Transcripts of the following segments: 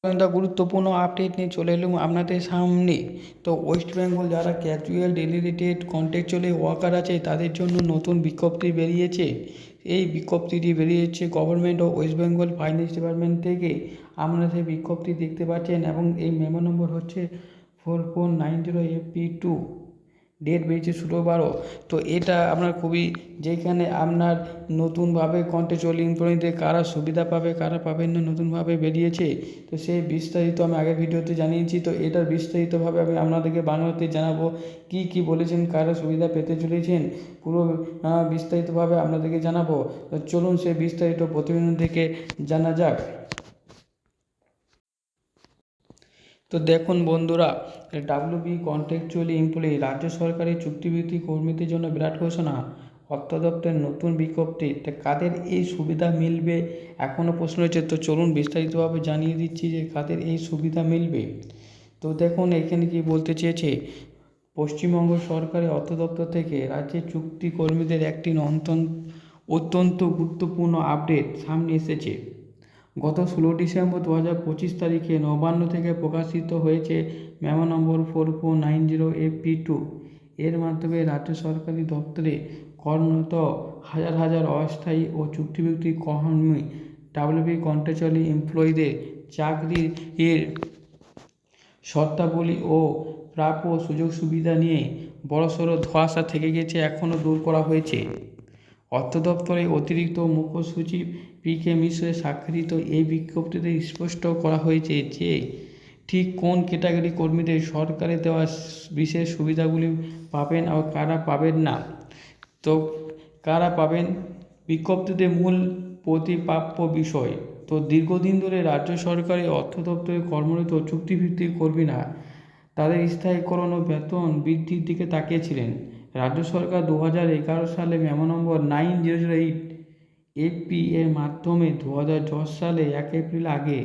একটা গুরুত্বপূর্ণ আপডেট নিয়ে চলে এলাম আপনাদের সামনে। তো ওয়েস্ট বেঙ্গল যারা ক্যাজুয়াল ডেলিগেটেড কন্ট্রাকচুয়ালি ওয়ার্কার আছে তাদের জন্য নতুন বিজ্ঞপ্তি বেরিয়েছে। এই বিজ্ঞপ্তিটি বেরিয়েছে government of West Bengal finance department থেকে। আপনারা সেই বিজ্ঞপ্তি দেখতে পাচ্ছেন এবং এই মেমো নম্বর হচ্ছে 4490FP2। ডেট বেরিয়েছে 16/12। তো এটা আপনার খুবই, যেখানে আপনার নতুনভাবে কন্ট্রাকচুয়াল এমপ্লয়িদের কারা সুবিধা পাবে কারা পাবেন না নতুনভাবে বেরিয়েছে। তো সেই বিস্তারিত আমি আগের ভিডিওতে জানিয়েছি। তো এটার বিস্তারিতভাবে আমি আপনাদেরকে বাংলাতে জানাবো কি কি বলেছেন, কারা সুবিধা পেতে চলেছেন, পুরো বিস্তারিতভাবে আপনাদেরকে জানাবো। তো চলুন সেই বিস্তারিত প্রতিবেদন থেকে জানা যাক। তো দেখুন বন্ধুরা, ডাব্লিউবি কন্ট্রাকচুয়ালি এমপ্লয়ি রাজ্য সরকারি চুক্তিভিত্তিক কর্মীদের জন্য বিরাট ঘোষণা। অর্থ দপ্তরের নতুন বিজ্ঞপ্তি। তা কাদের এই সুবিধা মিলবে এখনও প্রশ্ন হচ্ছে। তো চলুন বিস্তারিতভাবে জানিয়ে দিচ্ছি যে কাদের এই সুবিধা মিলবে। তো দেখুন এখানে কি বলতে চেয়েছে, পশ্চিমবঙ্গ সরকারের অর্থ দপ্তর থেকে রাজ্যের চুক্তি কর্মীদের একটি অত্যন্ত গুরুত্বপূর্ণ আপডেট সামনে এসেছে। গত 16 ডিসেম্বর 2025 তারিখে নবান্ন থেকে প্রকাশিত হয়েছে মেমো নম্বর 4490FP2। এর মাধ্যমে রাজ্য সরকারি দপ্তরে কর্মরত হাজার হাজার অস্থায়ী ও চুক্তিভিত্তিক কর্মী ডাব্লিউবি কন্ট্রাকচুয়ালি এমপ্লয়িদের চাকরির শর্তাবলী ও প্রাপ্য সুযোগ সুবিধা নিয়ে বড়সড় ধোঁয়াশা থেকে গেছে, এখনও দূর করা হয়েছে। অর্থ দপ্তরের অতিরিক্ত মুখ্য সচিব পি.কে. মিশ্রের স্বাক্ষরিত এই বিজ্ঞপ্তিতে স্পষ্ট করা হয়েছে যে ঠিক কোন ক্যাটাগরি কর্মীদের সরকারের দেওয়া বিশেষ সুবিধাগুলি পাবেন আর কারা পাবেন না। তো কারা পাবেন, বিজ্ঞপ্তিতে মূল প্রতিপাদ্য বিষয়। তো দীর্ঘদিন ধরে রাজ্য সরকারের অর্থ দপ্তরে কর্মরত চুক্তিভিত্তিক কর্মীরা তাদের স্থায়ীকরণ ও বেতন বৃদ্ধির দিকে তাকিয়েছিলেন। রাজ্য সরকার 2011 সালে মেমো নম্বর 9008FP এর মাধ্যমে 2010 সালে 1 এপ্রিল আগে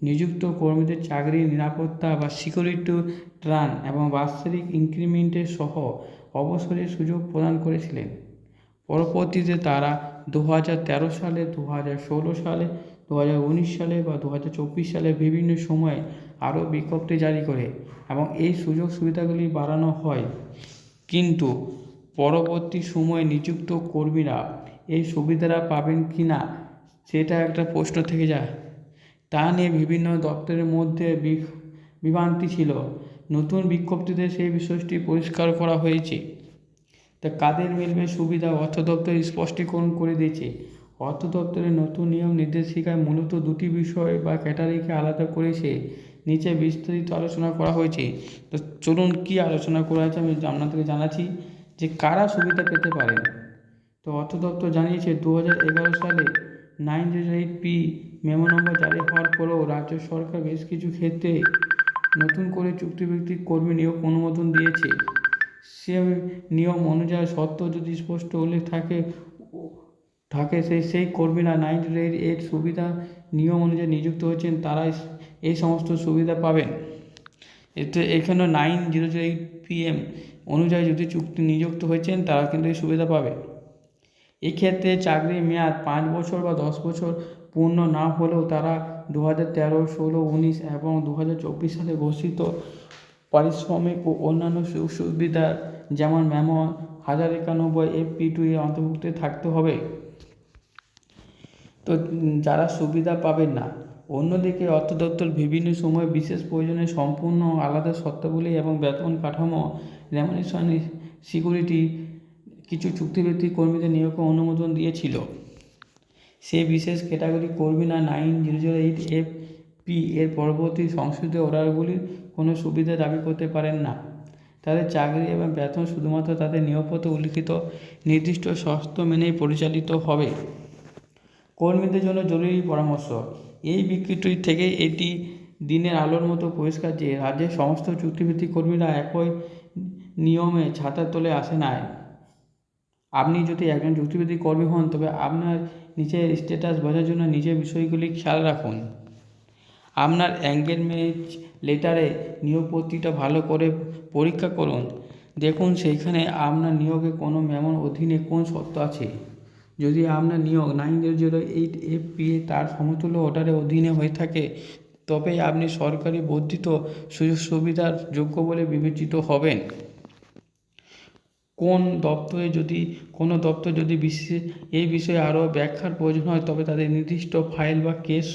নিযুক্ত কর্মীদের চাকরির নিরাপত্তা বা সিকিউরিটি ট্রান এবং বাৎসরিক ইনক্রিমেন্টের সহ অবসরের সুযোগ প্রদান করেছিলেন। পরবর্তীতে তারা 2013 সালে, 2016 সালে, 2019 সালে বা 2024 সালে বিভিন্ন সময়ে আরও বিজ্ঞপ্তি জারি করে এবং এই সুযোগ সুবিধাগুলি বাড়ানো হয়। কিন্তু পরবর্তী সময়ে নিযুক্ত কর্মীরা এই সুবিধাটা পাবেন কি না সেটা একটা প্রশ্ন থেকে যায়। তা নিয়ে বিভিন্ন দপ্তরের মধ্যে বিভ্রান্তি ছিল। নতুন বিজ্ঞপ্তিতে সেই বিষয়টি পরিষ্কার করা হয়েছে। তা কাদের মিলবে সুবিধা, অর্থ দপ্তর স্পষ্টীকরণ করে দিয়েছে। অর্থ দপ্তরের নতুন নিয়ম নির্দেশিকায় মূলত দুটি বিষয় বা ক্যাটাগরিকে আলাদা করেছে। নিচে বিস্তারিত আলোচনা করা হয়েছে। তো চলুন কি আলোচনা করা হয়েছে আমি আপনাদেরকে জানাচ্ছি যে কারা সুবিধা পেতে পারেন। তো অর্থ দপ্তর জানিয়েছে 2011 সালে 9008P মেমো নম্বর জারি হওয়ার পরেও রাজ্য সরকার বেশ কিছু ক্ষেত্রে নতুন করে চুক্তিভিত্তিক কর্মী নিয়োগ অনুমোদন দিয়েছে। সে নিয়ম অনুযায়ী শর্ত যদি স্পষ্ট উল্লেখ থাকে সেই কর্মীরা 9008 সুবিধা নিয়ম অনুযায়ী নিযুক্ত হয়েছেন তারাই এই সমস্ত সুবিধা পাবেন। এতে এখানে 9008PM অনুযায়ী যদি চুক্তি নিযুক্ত হয়েছেন তারা কিন্তু এই সুবিধা পাবে। এক্ষেত্রে চাকরির মেয়াদ 5 বছর বা 10 বছর পূর্ণ না হলেও তারা 2013, 16, 19 এবং 2024 সালে ঘোষিত পারিশ্রমিক ও অন্যান্য সুযোগ সুবিধা যেমন মেমো 1091FP2 এর অন্তর্ভুক্ত থাকতে হবে। তো যারা সুবিধা পাবেন না, অন্যদিকে অর্থ দপ্তর বিভিন্ন সময় বিশেষ প্রয়োজনে সম্পূর্ণ আলাদা শর্তাবলী এবং বেতন কাঠামো রেমুনেশন সিকিউরিটি কিছু চুক্তিভিত্তিক কর্মীদের নিয়োগে অনুমোদন দিয়েছিল। সেই বিশেষ ক্যাটাগরি কর্মীরা 9008FP এর পরবর্তী সংশোধিত অর্ডারগুলির কোনো সুবিধা দাবি করতে পারেন না। তাদের চাকরি এবং বেতন শুধুমাত্র তাদের নিয়োগপত্রে উল্লিখিত নির্দিষ্ট শর্ত মেনেই পরিচালিত হবে। কর্মীদের জন্য জরুরি পরামর্শ। এই বিজ্ঞপ্তি থেকে এটি দিনের আলোর মতো পরিষ্কার যে রাজ্যের সমস্ত চুক্তিভিত্তিক কর্মীরা একই নিয়মে ছাতার তলে আসে না। আপনি যদি একজন চুক্তিভিত্তিক কর্মী হন তবে আপনার নিচের স্ট্যাটাস বোঝার জন্য নিচের বিষয়গুলি খেয়াল রাখুন। আপনার এঙ্গেজমেন্ট লেটারে নিয়োগপত্রটা ভালো করে পরীক্ষা করুন। দেখুন সেইখানে আপনার নিয়োগে কোনো মেমোর অধীনে কোন শর্ত আছে। যদি আপনার নিয়োগ 9008FP তার সমতুল্য অর্ডারের অধীনে হয়ে থাকে তবেই আপনি সরকারি বর্ধিত সুযোগ সুবিধার যোগ্য বলে বিবেচিত হবেন। কোনো দপ্তর যদি এই বিষয়ে আরও ব্যাখ্যার প্রয়োজন হয় তবে তাদের নির্দিষ্ট ফাইল বা কেস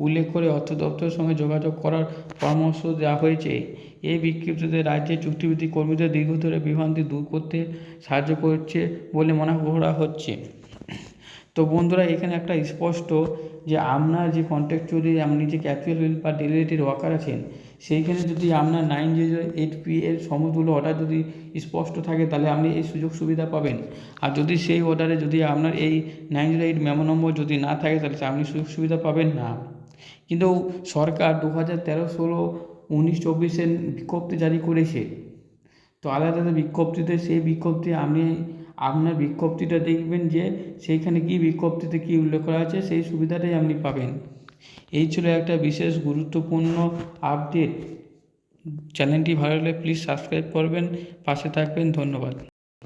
উল্লেখ করে অর্থ দপ্তরের সঙ্গে যোগাযোগ করার পরামর্শ দেওয়া হয়েছে। এই বিজ্ঞপ্তিতে রাজ্যের চুক্তিভিত্তিক কর্মীদের দীর্ঘদিনের বিভ্রান্তি দূর করতে সাহায্য করছে বলে মনে করা হচ্ছে। তো বন্ধুরা, এখানে একটা স্পষ্ট যে আপনার যে কন্ট্রাকচুয়ালি আপনি যে ক্যাজুয়াল বা ডেলিগেটেড ওয়ার্কার আছেন, সেইখানে যদি আপনার 9008P এর সমতুল্য অর্ডার যদি স্পষ্ট থাকে তাহলে আপনি এই সুযোগ সুবিধা পাবেন। আর যদি সেই অর্ডারে যদি আপনার এই 908 মেমো নম্বর যদি না থাকে তাহলে আপনি সুযোগ সুবিধা পাবেন না। কিন্তু সরকার 2013-16, 19-24 বিজ্ঞপ্তি জারি করেছে। তো আলাদা আলাদা বিজ্ঞপ্তিতে সেই বিজ্ঞপ্তি আপনি আপনার বিজ্ঞপ্তিটা দেখবেন যে সেইখানে কী বিজ্ঞপ্তিতে কী উল্লেখ করা আছে, সেই সুবিধাটাই আপনি পাবেন। এই ছিল একটা বিশেষ গুরুত্বপূর্ণ আপডেট। চ্যানেলটি ভালো লাগলে প্লিজ সাবস্ক্রাইব করবেন, পাশে থাকবেন। ধন্যবাদ।